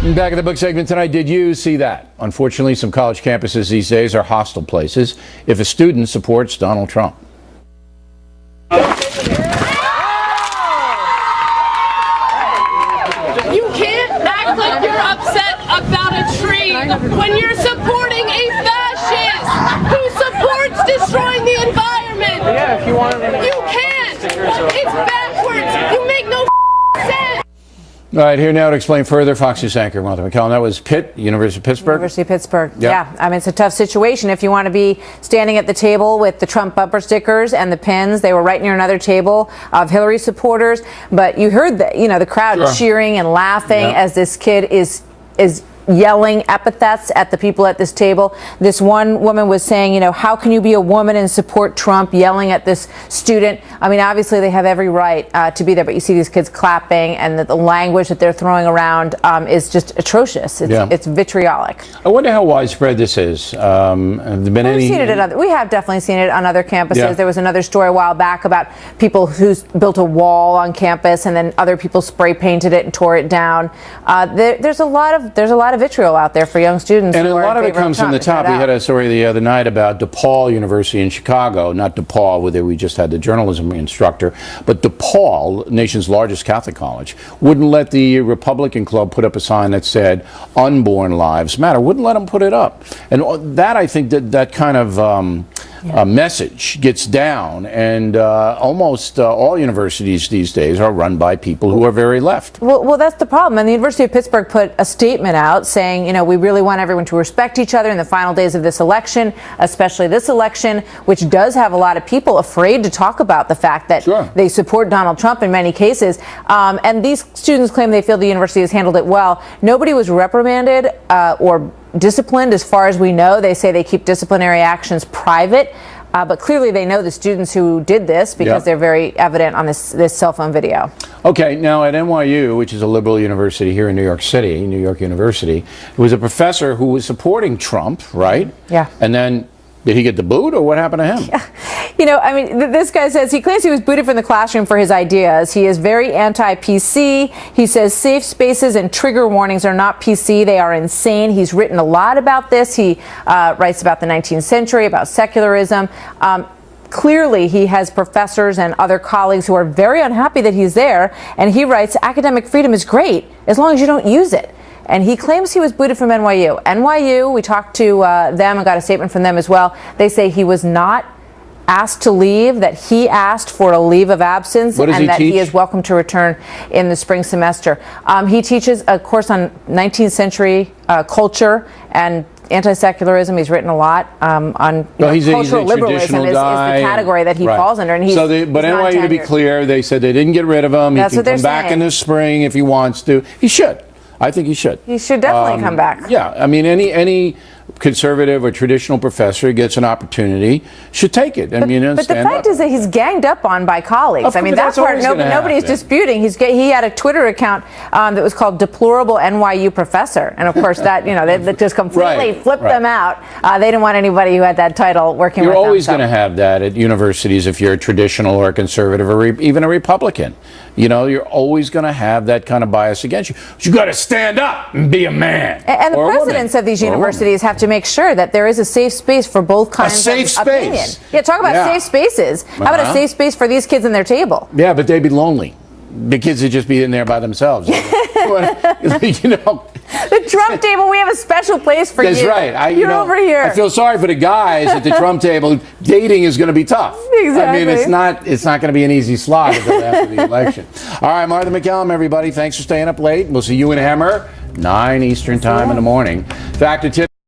Back at the book segment tonight, did you see that? Unfortunately, some college campuses these days are hostile places if a student supports Donald Trump. You can't act like you're upset about a tree when you're supporting a fascist who supports destroying the environment. Yeah, if you want to. You can't. It's backwards. You make no sense. All right, here now to explain further, Fox News anchor Martha Maccallum. That was University of Pittsburgh. University of Pittsburgh. Yep. Yeah, I mean, it's a tough situation. If you want to be standing at the table with the Trump bumper stickers and the pins, they were right near another table of Hillary supporters. But you heard the crowd cheering and laughing as this kid is yelling epithets at the people at this table. This one woman was saying, how can you be a woman and support Trump, yelling at this student? I mean, obviously they have every right to be there, but you see these kids clapping, and the language that they're throwing around is just atrocious. It's vitriolic. I wonder how widespread this is. Have there been any? We have definitely seen it on other campuses. Yeah. There was another story a while back about people who built a wall on campus, and then other people spray painted it and tore it down. There's a lot of vitriol out there for young students. And a lot of it comes from the top. We had a story the other night about DePaul University in Chicago, not DePaul, where we just had the journalism instructor, but DePaul, nation's largest Catholic college, wouldn't let the Republican Club put up a sign that said unborn lives matter. Wouldn't let them put it up. And that, I think, that kind of message gets down, and almost all universities these days are run by people who are very left. Well, that's the problem. And the University of Pittsburgh put a statement out saying, we really want everyone to respect each other in the final days of this election, especially this election, which does have a lot of people afraid to talk about the fact that they support Donald Trump in many cases. And these students claim they feel the university has handled it well. Nobody was reprimanded or disciplined, as far as we know. They say they keep disciplinary actions private, but clearly they know the students who did this because they're very evident on this cell phone video. Okay, now at NYU, which is a liberal university here in New York City, New York University, there was a professor who was supporting Trump, right? Yeah. And then did he get the boot, or what happened to him? This guy says he claims he was booted from the classroom for his ideas. He is very anti-PC. He says safe spaces and trigger warnings are not PC. They are insane. He's written a lot about this. He writes about the 19th century, about secularism. Clearly, he has professors and other colleagues who are very unhappy that he's there. And he writes, academic freedom is great as long as you don't use it. And he claims he was booted from NYU. NYU, we talked to them and got a statement from them as well. They say he was not asked to leave, that he asked for a leave of absence, and that he is welcome to return in the spring semester. He teaches a course on 19th century culture and anti-secularism. He's written a lot on cultural liberalism is the category that he falls under. And but NYU, to be clear, they said they didn't get rid of him. He can come back in the spring if he wants to. He should. I think he should. He should definitely come back. Yeah, I mean, any conservative or traditional professor who gets an opportunity should take it. But the fact is that he's ganged up on by colleagues. I mean, that part nobody's disputing. He had a Twitter account that was called Deplorable NYU Professor, and of course that that just completely flipped them out. They didn't want anybody who had that title working with them. You're always going to have that at universities if you're a traditional or a conservative or even a Republican. You're always going to have that kind of bias against you. But you got to stand up and be a man. And the presidents of these universities have to make sure that there is a safe space for both kinds of opinion. Yeah, talk about safe spaces. How about a safe space for these kids and their table? Yeah, but they'd be lonely. The kids would just be in there by themselves. The Trump table, we have a special place for you. That's right. You're over here. I feel sorry for the guys at the Trump table. Dating is going to be tough. Exactly. I mean, it's not going to be an easy slog until after the election. All right, Martha Maccallum, everybody, thanks for staying up late. We'll see you in Hammer, 9 Eastern time in the morning. Factor tip.